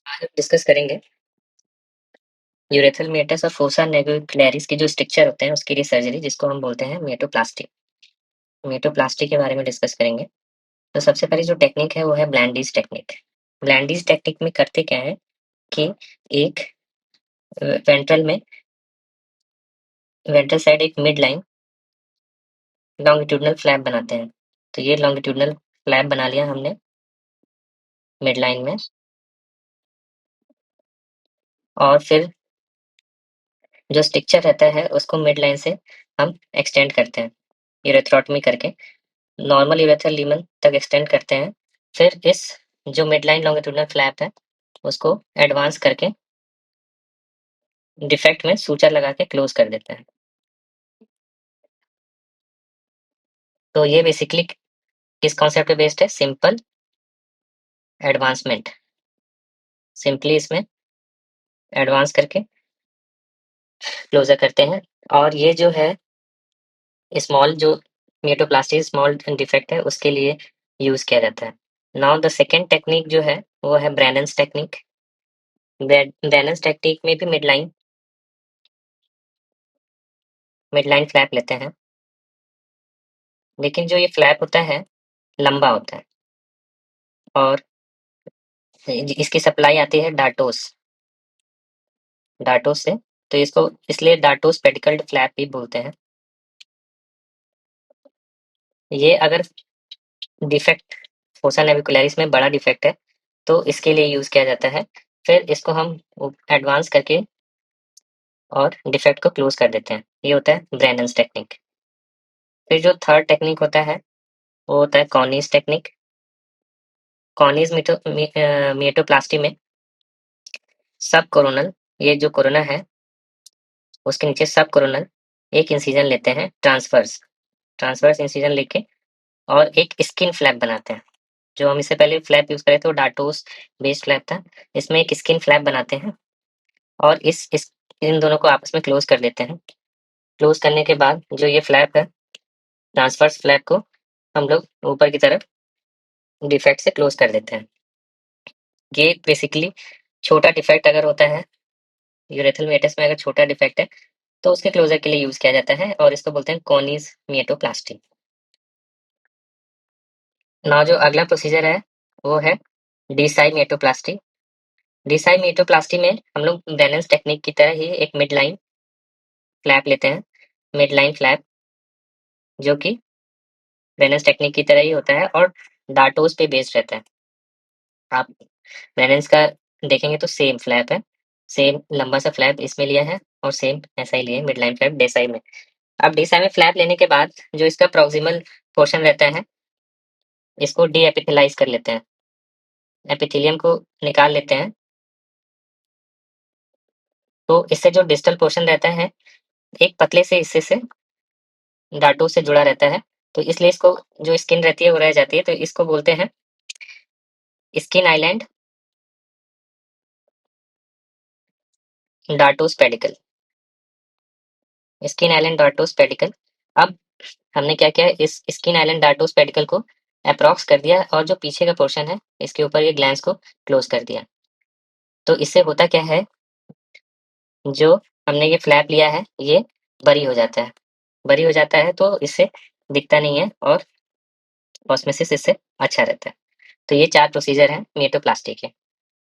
आज हम डिस्कस करेंगे यूरेथ्रल मेटस और फोसा नेगुलेरिस के जो स्ट्रक्चर होते हैं उसके लिए सर्जरी जिसको हम बोलते हैं मेटोप्लास्टी। मेटोप्लास्टी के बारे में डिस्कस करेंगे। तो सबसे पहले जो टेक्निक है वो है ब्लैंडिस टेक्निक। ब्लैंडिस टेक्निक में करते क्या है कि एक वेंट्रल में वेंट्रल साइड एक मिड लाइन लॉन्गिट्यूडनल फ्लैप बनाते हैं। तो ये लॉन्गिट्यूडनल फ्लैप बना लिया हमने मिड लाइन में, और फिर जो स्ट्रक्चर रहता है उसको मिड लाइन से हम एक्सटेंड करते हैं यूरेथ्रोटमी करके, नॉर्मल यूरेथ्रल लीमन तक एक्सटेंड करते हैं। फिर इस जो मिडलाइन लॉन्गिट्यूडनल फ्लैप है उसको एडवांस करके डिफेक्ट में सूचर लगा के क्लोज कर देते हैं। तो ये बेसिकली किस कॉन्सेप्ट पे बेस्ड है? Simple advancement. सिंपली इसमें एडवांस करके क्लोजर करते हैं। और ये जो है स्मॉल जो मेटोप्लास्टी स्मॉल डिफेक्ट है उसके लिए यूज किया जाता है। नाउ द सेकेंड टेक्निक जो है वो है ब्रैनन्स टेक्निक। ब्रैनन्स टेक्निक में भी मिडलाइन फ्लैप लेते हैं, लेकिन जो ये फ्लैप होता है लंबा होता है और इसकी सप्लाई आती है डाटोस डाटोस से। तो इसको इसलिए डाटोस पेडिकल्ड फ्लैप भी बोलते हैं। ये अगर डिफेक्ट फोसा नेविकुलरिस में बड़ा डिफेक्ट है तो इसके लिए यूज किया जाता है। फिर इसको हम एडवांस करके और डिफेक्ट को क्लोज कर देते हैं। ये होता है ब्रैनन्स टेक्निक। फिर जो थर्ड टेक्निक होता है वो होता है कॉनीज टेक्निक। कॉनीज मेटोप्लास्टी में सब कोरोनल, ये जो कोरोना है उसके नीचे सब कोरोनल एक इंसिजन लेते हैं, ट्रांसवर्स ट्रांसवर्स इंसिजन लेके और एक स्किन फ्लैप बनाते हैं। जो हम इससे पहले फ्लैप यूज करे थे वो डाटोस बेस्ड फ्लैप था। इसमें एक स्किन फ्लैप बनाते हैं और इस इन दोनों को आपस में क्लोज कर देते हैं। क्लोज करने के बाद जो ये फ्लैप है ट्रांसवर्स फ्लैप को हम लोग ऊपर की तरफ डिफेक्ट से क्लोज कर देते हैं। ये बेसिकली छोटा डिफेक्ट अगर होता है यूरेथ्रल मेटस में, अगर छोटा डिफेक्ट है तो उसके क्लोजर के लिए यूज किया जाता है और इसको बोलते हैं कॉनीज मेटोप्लास्टी। ना जो अगला प्रोसीजर है वो है डीसाई मेटोप्लास्टी। डीसाई मेटोप्लास्टी में हम लोग बैलेंस टेक्निक की तरह ही एक मिड लाइन फ्लैप लेते हैं। मिड लाइन फ्लैप जो कि बैलेंस टेक्निक की तरह ही होता है और डाटोस पे बेस्ड रहता है। आप बैलेंस का देखेंगे तो सेम फ्लैप है, सेम लंबा सा फ्लैप इसमें लिया है और सेम ऐसा ही लिया है मिड लाइन फ्लैप डेसाई में। अब डेसाई में फ्लैप लेने के बाद जो इसका प्रोक्सिमल पोर्शन रहता है इसको डी एपिथेलाइज कर लेते हैं, एपिथेलियम को निकाल लेते हैं। तो इससे जो डिस्टल पोर्शन रहता है एक पतले से हिस्से से डाटो से जुड़ा रहता है, तो इसलिए इसको जो स्किन रहती है वो रह जाती है। तो इसको बोलते हैं skin island dartos pedicle. Skin island dartos pedicle. अब हमने क्या किया, इस स्किन आइलैंड डाटोस पेडिकल को अप्रॉक्स कर दिया और जो पीछे का पोर्शन है इसके ऊपर ये ग्लैंस को क्लोज कर दिया। तो इससे होता क्या है, जो हमने ये फ्लैप लिया है ये बरी हो जाता है। बरी हो जाता है तो इससे दिखता नहीं है और ऑस्मोसिस इससे अच्छा रहता है। तो ये 4 प्रोसीजर हैं मेटोप्लास्टी के।